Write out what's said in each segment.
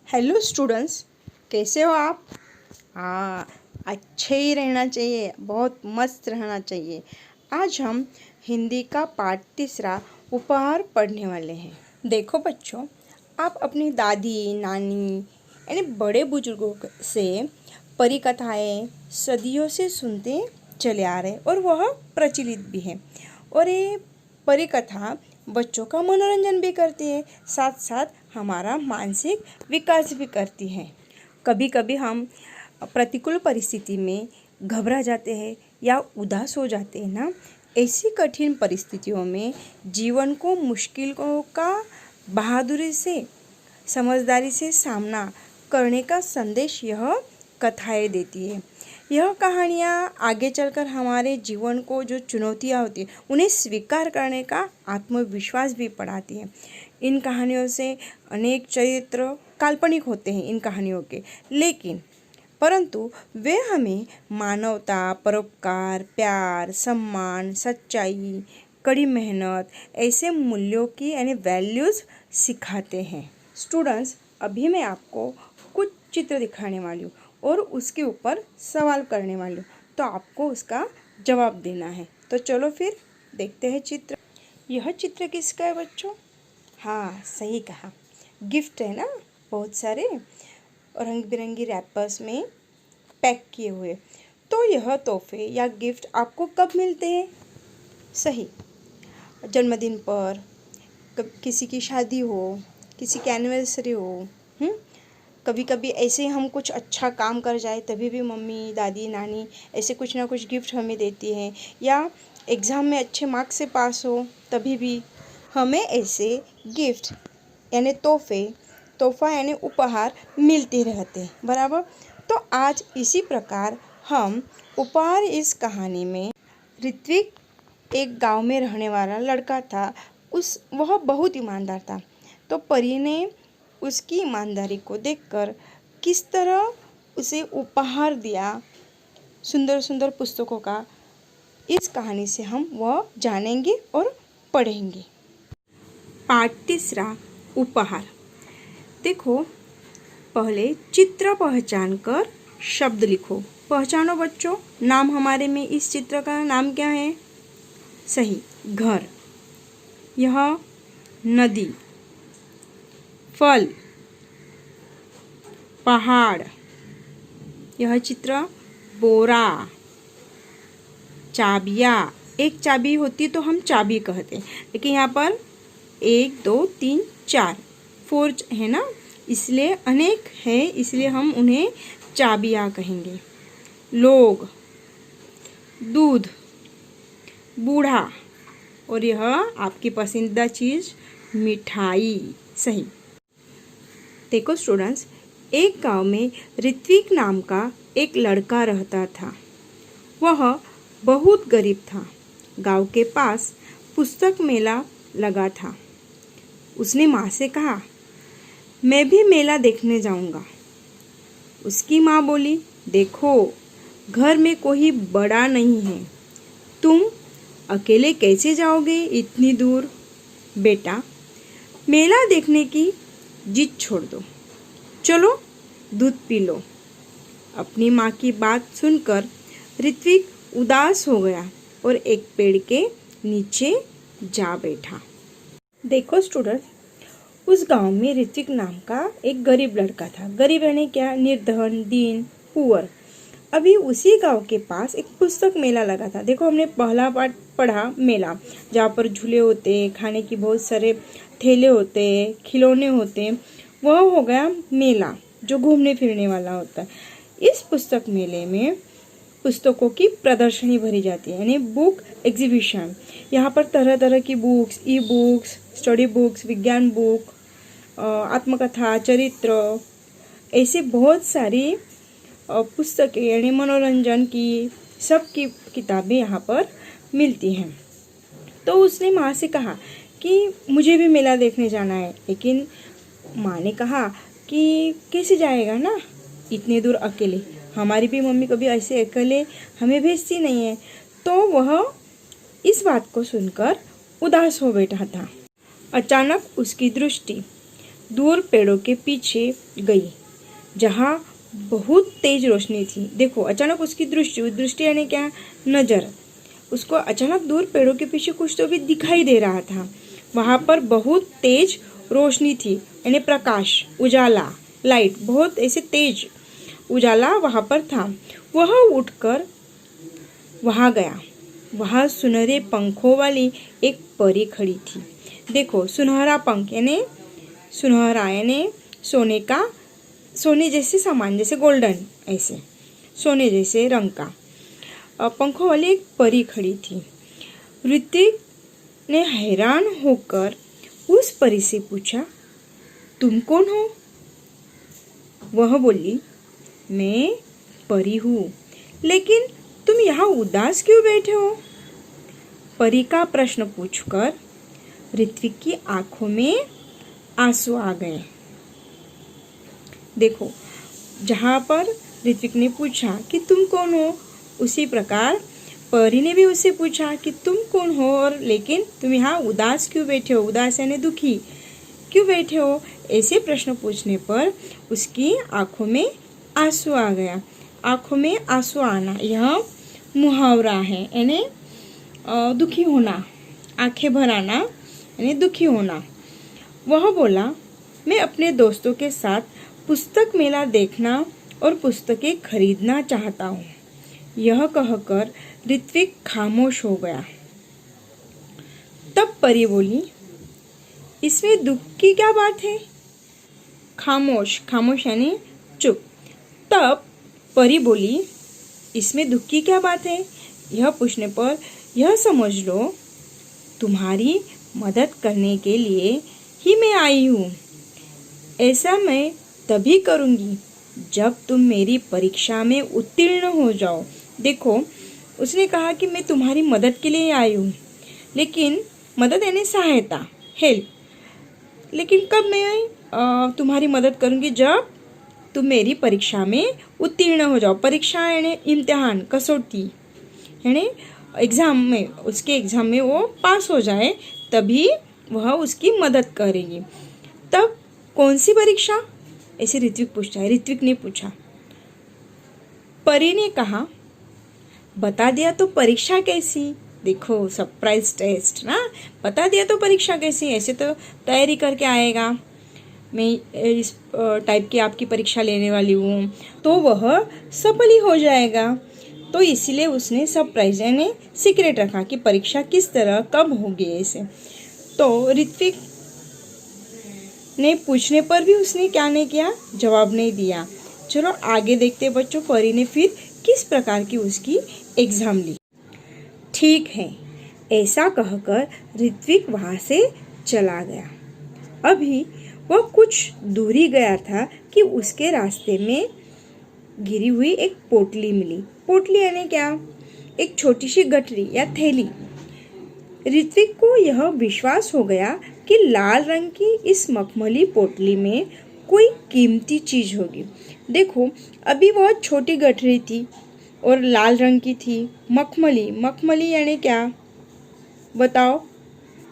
Hello students, कैसे हो आप? हाँ, अच्छे ही रहना चाहिए, बहुत मस्त रहना चाहिए। आज हम हिंदी का पाठ तीसरा उपहार पढ़ने वाले हैं। देखो बच्चों, आप अपनी दादी नानी यानी बड़े बुजुर्गों से परी कथाएँ सदियों से सुनते चले आ रहे और वह प्रचलित भी है। और ये परी कथा बच्चों का मनोरंजन भी करती है, साथ साथ हमारा मानसिक विकास भी करती है। कभी कभी हम प्रतिकूल परिस्थिति में घबरा जाते हैं या उदास हो जाते हैं ना। ऐसी कठिन परिस्थितियों में जीवन को मुश्किलों का बहादुरी से समझदारी से सामना करने का संदेश यह कथाएं देती है। यह कहानियाँ आगे चलकर हमारे जीवन को जो चुनौतियाँ होती हैं उन्हें स्वीकार करने का आत्मविश्वास भी बढ़ाती है। इन कहानियों से अनेक चरित्र काल्पनिक होते हैं इन कहानियों के, लेकिन परंतु वे हमें मानवता, परोपकार, प्यार, सम्मान, सच्चाई, कड़ी मेहनत ऐसे मूल्यों की यानी वैल्यूज़ सिखाते हैं। स्टूडेंट्स, अभी मैं आपको कुछ चित्र दिखाने वाली हूँ और उसके ऊपर सवाल करने वाली हूँ, तो आपको उसका जवाब देना है। तो चलो फिर देखते हैं चित्र। यह चित्र किसका है बच्चों? हाँ, सही कहा, गिफ्ट है ना, बहुत सारे रंग बिरंगी रैपर्स में पैक किए हुए। तो यह तोहफे या गिफ्ट आपको कब मिलते हैं? सही, जन्मदिन पर, किसी की शादी हो, किसी की एनिवर्सरी हो। कभी कभी ऐसे ही हम कुछ अच्छा काम कर जाए तभी भी मम्मी दादी नानी ऐसे कुछ ना कुछ गिफ्ट हमें देती हैं, या एग्ज़ाम में अच्छे मार्क्स से पास हो तभी भी हमें ऐसे गिफ्ट यानी तोहफा यानी उपहार मिलते रहते हैं, बराबर। तो आज इसी प्रकार हम उपहार इस कहानी में ऋत्विक एक गांव में रहने वाला लड़का था। वह बहुत ईमानदार था। तो परी ने उसकी ईमानदारी को देखकर किस तरह उसे उपहार दिया सुंदर सुंदर पुस्तकों का, इस कहानी से हम वह जानेंगे और पढ़ेंगे। पाठ तीसरा, उपहार। देखो, पहले चित्र पहचान कर शब्द लिखो। पहचानो बच्चों, नाम हमारे में इस चित्र का नाम क्या है? सही, घर। यह नदी, फल, पहाड़। यह चित्र बोरा, चाबियाँ। एक चाबी होती तो हम चाबी कहते, लेकिन यहाँ पर 1 2 3 4 4 है ना, इसलिए अनेक है, इसलिए हम उन्हें चाबियाँ कहेंगे। लोग, दूध, बूढ़ा, और यह आपकी पसंदीदा चीज़ मिठाई। सही। देखो स्टूडेंट्स, एक गांव में ऋत्विक नाम का एक लड़का रहता था। वह बहुत गरीब था। गांव के पास पुस्तक मेला लगा था। उसने माँ से कहा, मैं भी मेला देखने जाऊंगा। उसकी माँ बोली, देखो, घर में कोई बड़ा नहीं है, तुम अकेले कैसे जाओगे इतनी दूर? बेटा, मेला देखने की जिद छोड़ दो, चलो दूध पी लो। अपनी माँ की बात सुनकर ऋत्विक उदास हो गया और एक पेड़ के नीचे जा बैठा। देखो स्टूडेंट, उस गांव में ऋत्विक नाम का एक गरीब लड़का था। गरीब यानी क्या? निर्धन, दीन, पुअर। अभी उसी गांव के पास एक पुस्तक मेला लगा था। देखो, हमने पहला पाठ पढ़ा मेला, जहाँ पर झूले होते, खाने की बहुत सारे ठेले होते, खिलौने होते। वह हो गया मेला जो घूमने फिरने वाला होता है। इस पुस्तक मेले में पुस्तकों की प्रदर्शनी भरी जाती है, यानी बुक एग्जीबिशन। यहाँ पर तरह तरह की books, e books, study books, विज्ञान बुक, आत्मकथा, चरित्र, ऐसे बहुत सारी पुस्तकें यानी मनोरंजन की सब की किताबें यहाँ पर मिलती हैं। तो उसने माँ से कहा कि मुझे भी मेला देखने जाना है, लेकिन माँ ने कहा कि कैसे जाएगा ना इतने दूर अकेले, हमारी भी मम्मी कभी ऐसे अकेले हमें भेजती नहीं है। तो वह इस बात को सुनकर उदास हो बैठा था। अचानक उसकी दृष्टि दूर पेड़ों के पीछे गई जहाँ बहुत तेज रोशनी थी। देखो अचानक उसकी दृष्टि यानी क्या, नजर, उसको अचानक दूर पेड़ों के पीछे कुछ तो भी दिखाई दे रहा था। वहां पर बहुत तेज रोशनी थी यानी प्रकाश, उजाला, लाइट, बहुत ऐसे तेज उजाला वहां पर था। वह उठकर वहां गया। वहां सुनहरे पंखों वाली एक परी खड़ी थी। देखो सुनहरा पंख यानी सुनहरा यानी सोने का, सोने जैसे सामान, जैसे गोल्डन, ऐसे सोने जैसे रंग का पंखों वाली एक परी खड़ी थी। ऋतिक ने हैरान होकर उस परी से पूछा, तुम कौन हो? वह बोली, मैं परी हूँ, लेकिन तुम यहाँ उदास क्यों बैठे हो? परी का प्रश्न पूछकर ऋत्विक की आंखों में आंसू आ गए। देखो जहाँ पर ऋत्विक ने पूछा कि तुम कौन हो, उसी प्रकार परी ने भी उससे पूछा कि तुम कौन हो और लेकिन तुम यहाँ उदास क्यों बैठे हो? उदास यानी दुखी क्यों बैठे हो? ऐसे प्रश्न पूछने पर उसकी आंखों में आंसू आ गया। आंखों में आंसू आना यह मुहावरा है, यानी दुखी होना, आंखें भर आना यानी दुखी होना। वह बोला, मैं अपने दोस्तों के साथ पुस्तक मेला देखना और पुस्तकें खरीदना चाहता हूँ। यह कहकर ऋत्विक खामोश हो गया। तब परी बोली, इसमें दुख की क्या बात है? खामोश, खामोश यानी चुप। तब परी बोली, इसमें दुख की क्या बात है? यह पूछने पर यह समझ लो, तुम्हारी मदद करने के लिए ही मैं आई हूँ। ऐसा मैं तभी करूँगी जब तुम मेरी परीक्षा में उत्तीर्ण हो जाओ। देखो उसने कहा कि मैं तुम्हारी मदद के लिए आई हूँ, लेकिन मदद यानी सहायता, हेल्प, लेकिन कब मैं तुम्हारी मदद करूँगी? जब तुम मेरी परीक्षा में उत्तीर्ण हो जाओ। परीक्षा यानी इम्तिहान, कसौटी यानी एग्ज़ाम में, उसके एग्ज़ाम में वो पास हो जाए तभी वह उसकी मदद करेगी। तब कौन सी परीक्षा? ऐसे ऋत्विक पूछता है। ऋत्विक ने पूछा। परी ने कहा, बता दिया तो परीक्षा कैसी? देखो सरप्राइज टेस्ट ना, बता दिया तो परीक्षा कैसी? ऐसे तो तैयारी करके आएगा, मैं इस टाइप की आपकी परीक्षा लेने वाली हूँ, तो वह सफल ही हो जाएगा। तो इसीलिए उसने सरप्राइज यानी सीक्रेट रखा कि परीक्षा किस तरह कब होगी ऐसे। तो ऋत्विक ने पूछने पर भी उसने क्या नहीं किया, जवाब नहीं दिया। चलो आगे देखते बच्चों, परी ने फिर किस प्रकार की उसकी एग्जाम ली। ठीक है, ऐसा कहकर ऋत्विक वहाँ से चला गया। अभी वह कुछ दूरी गया था कि उसके रास्ते में गिरी हुई एक पोटली मिली। पोटली यानी क्या? एक छोटी सी गठरी या थैली। ऋत्विक को यह विश्वास हो गया कि लाल रंग की इस मखमली पोटली में कोई कीमती चीज होगी। देखो अभी बहुत छोटी गठरी थी और लाल रंग की थी। मखमली, मखमली यानी क्या बताओ?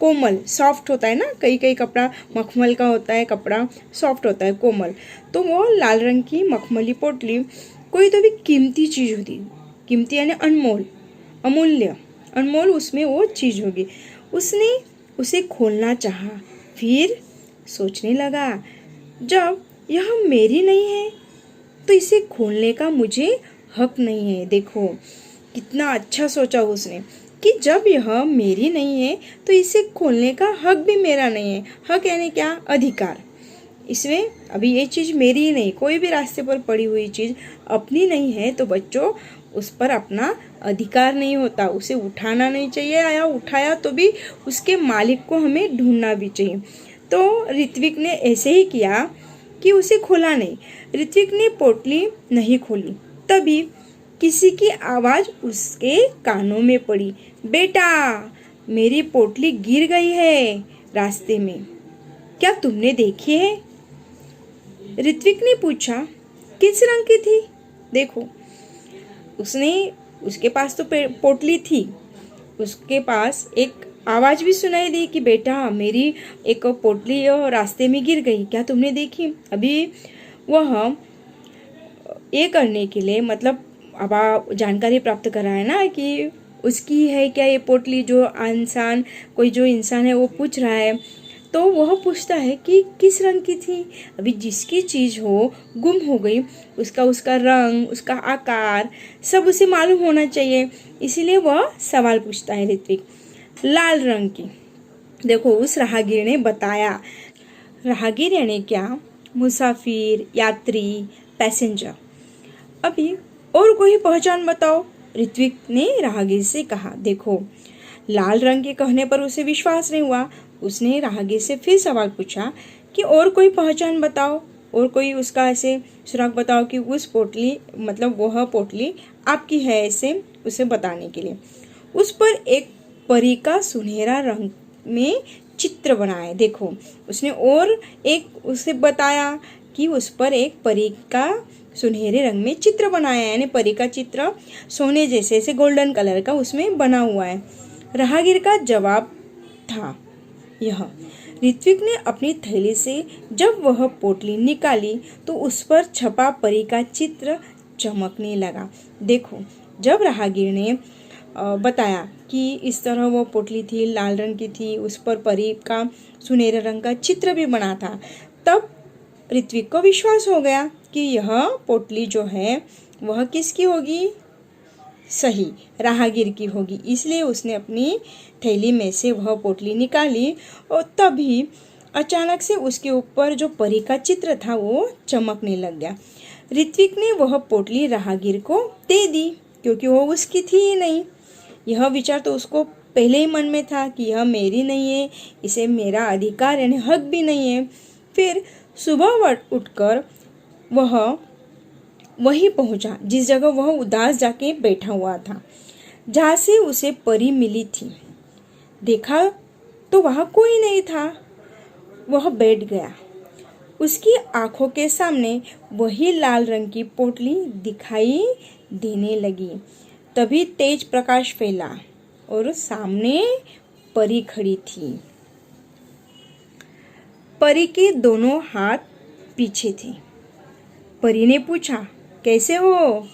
कोमल, सॉफ्ट होता है ना, कई कई कपड़ा मखमल का होता है, कपड़ा सॉफ्ट होता है, कोमल। तो वो लाल रंग की मखमली पोटली कोई तो भी कीमती चीज होती। कीमती यानी अनमोल, अमूल्य, अनमोल उसमें वो चीज होगी। उसने उसे खोलना चाहा, फिर सोचने लगा, जब यह मेरी नहीं है तो इसे खोलने का मुझे हक नहीं है। देखो कितना अच्छा सोचा उसने कि जब यह मेरी नहीं है तो इसे खोलने का हक भी मेरा नहीं है। हक यानी क्या? अधिकार। इसमें अभी ये चीज़ मेरी ही नहीं, कोई भी रास्ते पर पड़ी हुई चीज़ अपनी नहीं है तो बच्चों उस पर अपना अधिकार नहीं होता, उसे उठाना नहीं चाहिए, या उठाया तो भी उसके मालिक को हमें ढूंढना भी चाहिए। तो ऋत्विक ने ऐसे ही किया कि उसे खोला नहीं। ऋत्विक ने पोटली नहीं खोली। तभी किसी की आवाज़ उसके कानों में पड़ी, बेटा मेरी पोटली गिर गई है रास्ते में, क्या तुमने देखी है? ऋत्विक ने पूछा, किस रंग की थी? देखो उसके पास तो पोटली थी, उसके पास एक आवाज़ भी सुनाई दी कि बेटा मेरी एक पोटली रास्ते में गिर गई, क्या तुमने देखी? अभी वह ये करने के लिए मतलब अब जानकारी प्राप्त करा है ना कि उसकी है क्या ये पोटली, जो इंसान कोई जो इंसान है वो पूछ रहा है, तो वह पूछता है कि किस रंग की थी। अभी जिसकी चीज़ हो गुम हो गई, उसका उसका रंग, उसका आकार सब उसे मालूम होना चाहिए, इसीलिए वह सवाल पूछता है ऋत्विक। लाल रंग की। देखो उस राहगीर ने बताया। राहगीर यानी क्या? मुसाफिर, यात्री, पैसेंजर। अभी और कोई पहचान बताओ, ऋत्विक ने राहगीर से कहा। देखो लाल रंग के कहने पर उसे विश्वास नहीं हुआ। उसने राहगीर से फिर सवाल पूछा कि और कोई पहचान बताओ, और कोई उसका ऐसे सुराग बताओ कि उस पोटली मतलब वह पोटली आपकी है, ऐसे उसे बताने के लिए। उस पर एक परी का सुनहरा रंग में चित्र बनाया। देखो उसने और एक उसे बताया कि उस पर एक परी का सुनहरे रंग में चित्र बनाया है, यानी परी का चित्र सोने जैसे से गोल्डन कलर का उसमें बना हुआ है। राहगीर का जवाब था यह। ऋत्विक ने अपनी थैली से जब वह पोटली निकाली तो उस पर छपा परी का चित्र चमकने लगा। देखो जब राहगीर ने बताया कि इस तरह वो पोटली थी, लाल रंग की थी, उस पर परी का सुनहरे रंग का चित्र भी बना था, तब ऋत्विक को विश्वास हो गया कि यह पोटली जो है वह किसकी होगी? सही, राहगीर की होगी। इसलिए उसने अपनी थैली में से वह पोटली निकाली और तभी अचानक से उसके ऊपर जो परी का चित्र था वो चमकने लग गया। ऋत्विक ने वह पोटली राहगीर को दे दी क्योंकि वो उसकी थी ही नहीं। यह विचार तो उसको पहले ही मन में था कि यह मेरी नहीं है, इसे मेरा अधिकार यानी हक भी नहीं है। फिर सुबह उठकर वह वहीं पहुंचा जिस जगह वह उदास जाके बैठा हुआ था, जहाँ से उसे परी मिली थी। देखा तो वहाँ कोई नहीं था। वह बैठ गया। उसकी आंखों के सामने वही लाल रंग की पोटली दिखाई देने लगी। तभी तेज प्रकाश फैला और सामने परी खड़ी थी। परी के दोनों हाथ पीछे थे। परी ने पूछा, कैसे हो?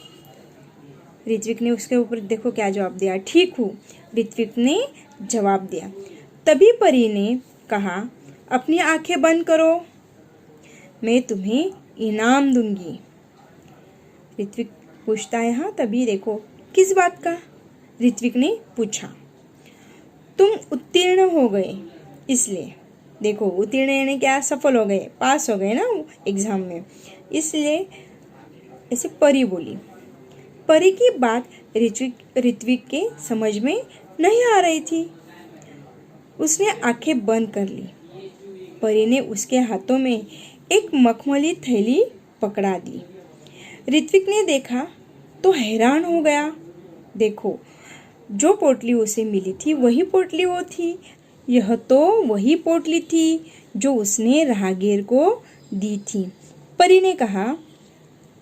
ऋत्विक ने उसके ऊपर देखो क्या जवाब दिया, ठीक हूँ, ऋत्विक ने जवाब दिया। तभी परी ने कहा, अपनी आंखें बंद करो, मैं तुम्हें इनाम दूंगी। ऋत्विक पूछता है, हाँ तभी देखो किस बात का? ऋत्विक ने पूछा, तुम उत्तीर्ण हो गए इसलिए। देखो उत्तीर्ण यानी क्या? सफल हो गए, पास हो गए ना एग्जाम में, इसलिए ऐसे परी बोली। परी की बात ऋत्विक के समझ में नहीं आ रही थी। उसने आंखें बंद कर ली। परी ने उसके हाथों में एक मखमली थैली पकड़ा दी। ऋत्विक ने देखा तो हैरान हो गया। देखो जो पोटली उसे मिली थी वही पोटली वो थी। यह तो वही पोटली थी जो उसने राहगीर को दी थी। परी ने कहा,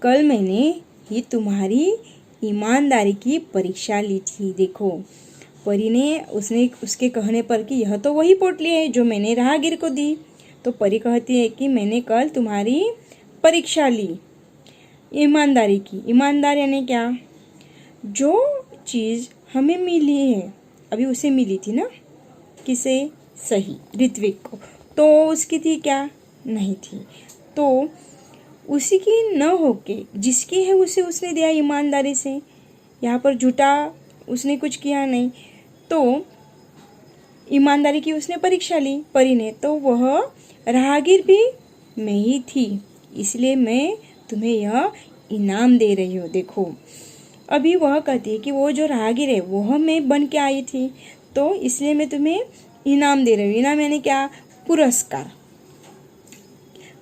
कल मैंने ही तुम्हारी ईमानदारी की परीक्षा ली थी। देखो परी ने उसके कहने पर कि यह तो वही पोटली है जो मैंने राहगीर को दी, तो परी कहती है कि मैंने कल तुम्हारी परीक्षा ली ईमानदारी की। ईमानदार यानी क्या? जो चीज़ हमें मिली है, अभी उसे मिली थी ना, किसे? सही, ऋत्विक को, तो उसकी थी क्या? नहीं थी। तो उसी की न होके जिसकी है उसे उसने दिया ईमानदारी से। यहाँ पर झूठा उसने कुछ किया नहीं, तो ईमानदारी की उसने परीक्षा ली परी ने, तो वह राहगीर भी मैं ही थी, इसलिए मैं तुम्हें यह इनाम दे रही हूँ। देखो अभी वह कहती है कि वो जो राहगीर है वह मैं बन के आई थी, तो इसलिए मैं तुम्हें इनाम दे रही हूँ। इनाम यानी क्या? पुरस्कार।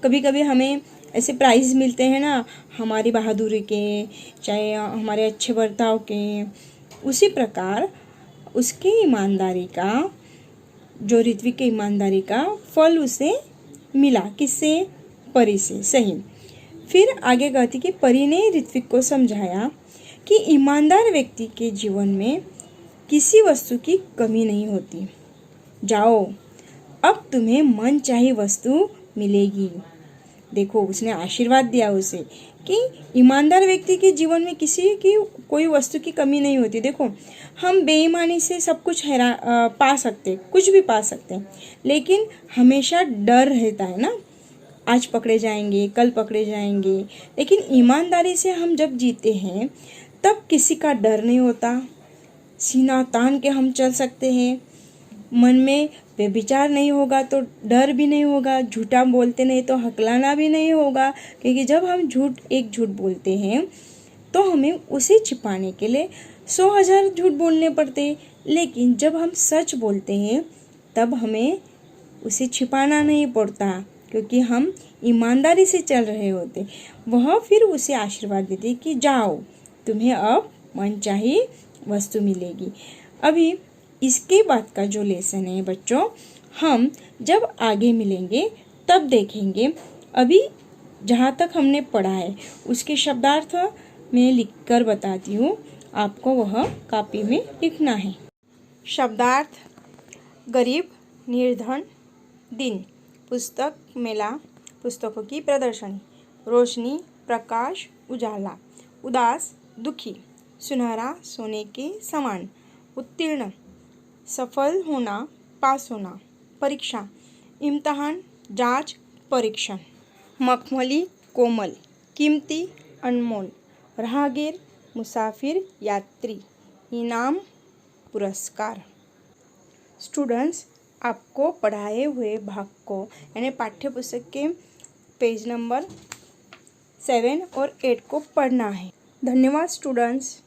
कभी कभी हमें ऐसे प्राइज़ मिलते हैं ना, हमारी बहादुरी के, चाहे हमारे अच्छे बर्ताव के। उसी प्रकार उसकी ईमानदारी का, जो ऋत्विक की ईमानदारी का फल उसे मिला। किससे? परी से। सही। फिर आगे कहती कि परी ने ऋत्विक को समझाया कि ईमानदार व्यक्ति के जीवन में किसी वस्तु की कमी नहीं होती। जाओ, अब तुम्हें मनचाही वस्तु मिलेगी। देखो, उसने आशीर्वाद दिया उसे कि ईमानदार व्यक्ति के जीवन में किसी की कोई वस्तु की कमी नहीं होती। देखो, हम बेईमानी से सब कुछ पा सकते, कुछ भी पा सकते हैं, लेकिन हमेशा डर रहता है ना, आज पकड़े जाएंगे, कल पकड़े जाएंगे। लेकिन ईमानदारी से हम जब जीते हैं तब किसी का डर नहीं होता, सीना तान के हम चल सकते हैं, मन में व्यभिचार नहीं होगा तो डर भी नहीं होगा, झूठा बोलते नहीं तो हकलाना भी नहीं होगा। क्योंकि जब हम एक झूठ बोलते हैं तो हमें उसे छिपाने के लिए 100,000 झूठ बोलने पड़ते हैं, लेकिन जब हम सच बोलते हैं तब हमें उसे छिपाना नहीं पड़ता, क्योंकि हम ईमानदारी से चल रहे होते। वह फिर उसे आशीर्वाद देते कि जाओ, तुम्हें अब मनचाही वस्तु मिलेगी। अभी इसके बाद का जो लेसन है बच्चों, हम जब आगे मिलेंगे तब देखेंगे। अभी जहाँ तक हमने पढ़ा है उसके शब्दार्थ मैं लिखकर बताती हूँ, आपको वह कॉपी में लिखना है। शब्दार्थ: गरीब, निर्धन, दिन, पुस्तक मेला, पुस्तकों की प्रदर्शनी, रोशनी, प्रकाश, उजाला, उदास, दुखी, सुनहरा, सोने के समान, उत्तीर्ण, सफल होना, पास होना, परीक्षा, इम्तहान, जांच, परीक्षण, मखमली, कोमल, कीमती, अनमोल, राहगीर, मुसाफिर, यात्री, इनाम, पुरस्कार। स्टूडेंट्स, आपको पढ़ाए हुए भाग को यानी पाठ्य पुस्तक के पेज नंबर 7 और 8 को पढ़ना है। धन्यवाद स्टूडेंट्स।